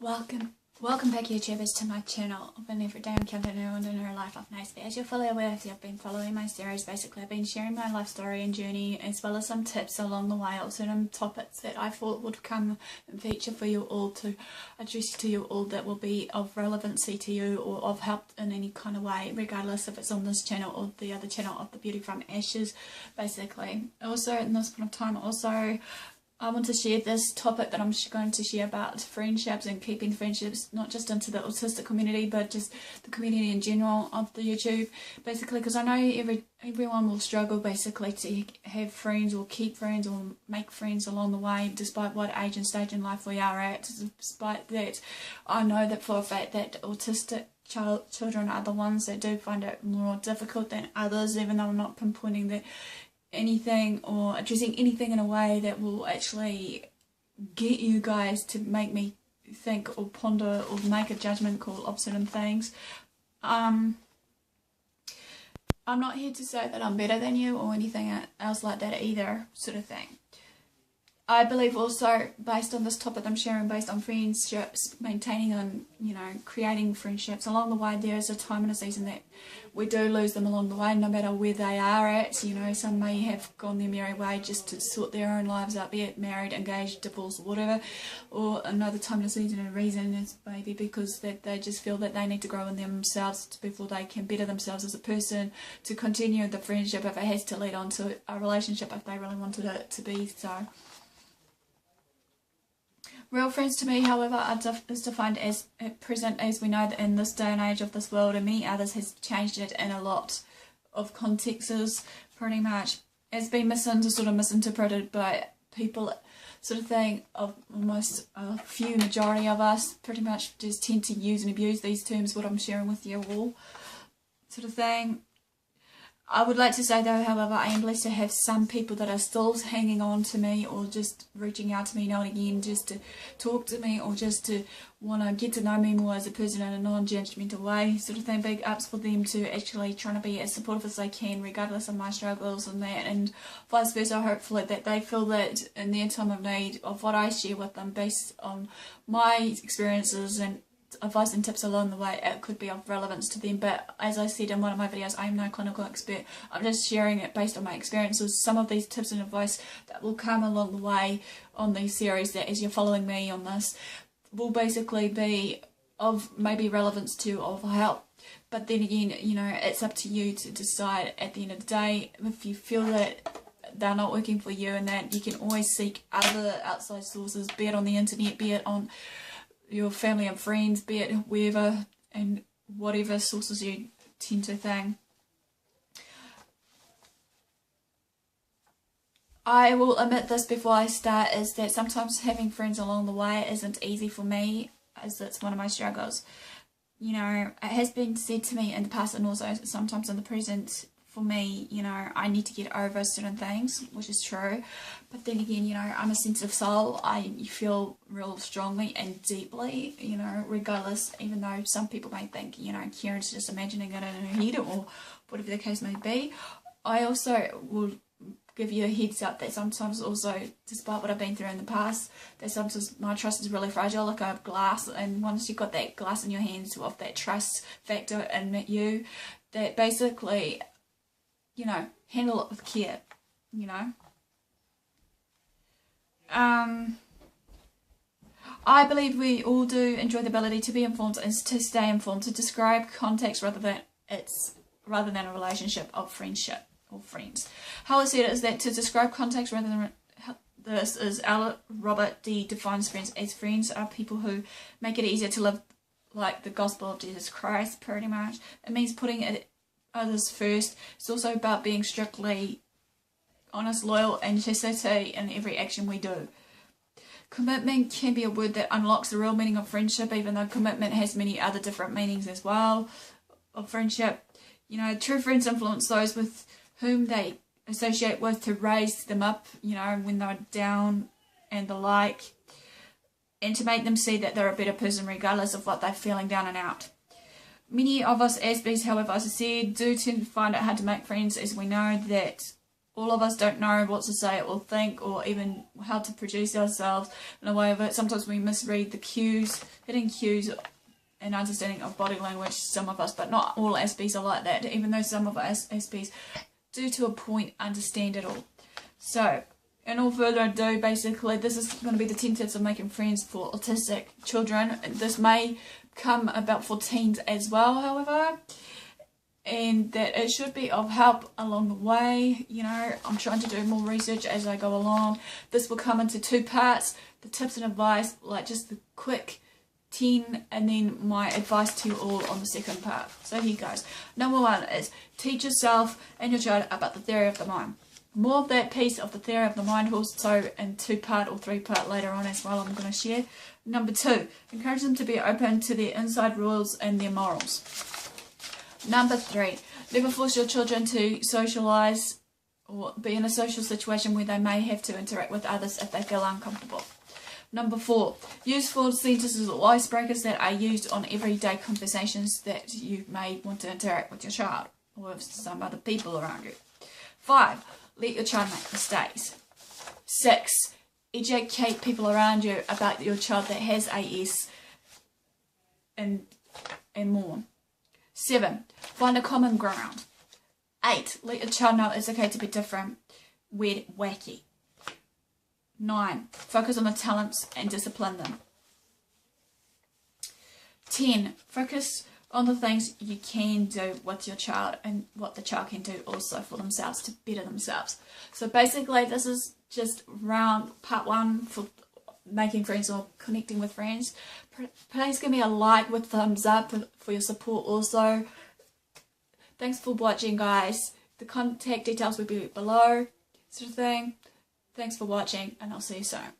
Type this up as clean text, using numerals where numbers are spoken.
Welcome back, YouTubers, to my channel. I've been every day I'm counting around in her life of Aspie. As you're fully aware, if you've been following my series, basically I've been sharing my life story and journey, as well as some tips along the way of certain topics that I thought would come and feature for you all, to address to you all, that will be of relevancy to you or of help in any kind of way, regardless if it's on this channel or the other channel of the Beauty from Ashes, basically. Also, in this point of time, I want to share this topic that I'm going to share about friendships and keeping friendships, not just into the autistic community, but just the community in general of the YouTube, basically, because I know everyone will struggle basically to have friends or keep friends or make friends along the way, despite what age and stage in life we are at. Despite that, I know that for a fact that autistic children are the ones that do find it more difficult than others, even though I'm not pinpointing that anything or addressing anything in a way that will actually get you guys to make me think or ponder or make a judgment call of certain things. I'm not here to say that I'm better than you or anything else like that either, sort of thing. I believe also, based on this topic I'm sharing, based on friendships, maintaining and, creating friendships, along the way there is a time and a season that we do lose them along the way, no matter where they are at. Some may have gone their merry way just to sort their own lives out, be it married, engaged, divorced, whatever, or another time and a season and a reason is maybe because that they just feel that they need to grow in themselves before they can better themselves as a person, to continue the friendship if it has to lead on to a relationship if they really wanted it to be so. Real friends to me, however, is defined as at present, as we know that in this day and age of this world, and many others, has changed it in a lot of contexts, pretty much. It's been misinterpreted by people, sort of thing, of almost a few majority of us, pretty much just tend to use and abuse these terms, what I'm sharing with you all, sort of thing. I would like to say though, however, I am blessed to have some people that are still hanging on to me or just reaching out to me now and again just to talk to me or just to want to get to know me more as a person in a non-judgmental way, sort of thing. Big ups for them to actually trying to be as supportive as they can regardless of my struggles and that, and vice versa, hopefully that they feel that in their time of need of what I share with them based on my experiences and advice and tips along the way, it could be of relevance to them. But as I said in one of my videos, I am no clinical expert. I'm just sharing it based on my experiences. Some of these tips and advice that will come along the way on these series, that as you're following me on this, will basically be of maybe relevance to, of help. But then again, it's up to you to decide at the end of the day. If you feel that they're not working for you, and that you can always seek other outside sources, be it on the internet, be it on your family and friends, be it wherever and whatever sources you tend to think. I will admit this before I start, is that sometimes having friends along the way isn't easy for me, as it's one of my struggles. It has been said to me in the past and also sometimes in the present, for me, I need to get over certain things, which is true. But then again, I'm a sensitive soul. I feel real strongly and deeply, regardless, even though some people may think, Kieran's just imagining it in her head or whatever the case may be. I also will give you a heads up that sometimes also, despite what I've been through in the past, that sometimes my trust is really fragile, like I have glass, and once you've got that glass in your hands of that trust factor in you, that basically, handle it with care, I believe we all do enjoy the ability to be informed and to stay informed, to describe context rather than a relationship of friendship or friends. How I see it is that to describe context rather than this is Robert D. defines friends as friends are people who make it easier to live like the gospel of Jesus Christ, pretty much. It means putting others first. It's also about being strictly honest, loyal, and sincerity in every action we do. Commitment can be a word that unlocks the real meaning of friendship, even though commitment has many other different meanings as well of friendship. True friends influence those with whom they associate with to raise them up, when they're down and the like, and to make them see that they're a better person regardless of what they're feeling down and out. Many of us Aspies, however, as I said, do tend to find it hard to make friends, as we know that all of us don't know what to say or think or even how to produce ourselves in a way of it. Sometimes we misread the cues, hitting cues and understanding of body language, some of us, but not all Aspies are like that, even though some of us Aspies do to a point understand it all. So, and all further ado, basically, this is going to be the 10 tips of making friends for autistic children. This may come about for teens as well, however, and that it should be of help along the way. You know, I'm trying to do more research as I go along. This will come into 2 parts, the tips and advice, like just the quick 10, and then my advice to you all on the second part. So here goes. Number 1 is teach yourself and your child about the theory of the mind. More of that piece of the theory of the mind also in 2-part or 3-part later on as well I'm going to share. Number 2, encourage them to be open to their inside rules and their morals. Number 3, never force your children to socialise or be in a social situation where they may have to interact with others if they feel uncomfortable. Number 4, use full sentences or icebreakers that are used on everyday conversations that you may want to interact with your child or with some other people around you. 5, let your child make mistakes. 6, educate people around you about your child that has AS and more. 7, find a common ground. 8, let your child know it's okay to be different, weird, wacky. 9, focus on the talents and discipline them. 10, focus on the things you can do with your child and what the child can do also for themselves to better themselves. So basically this is just round part 1 for making friends or connecting with friends. Please give me a like with thumbs up for your support also. Thanks for watching, guys. The contact details will be below, sort of thing. Thanks for watching, and I'll see you soon.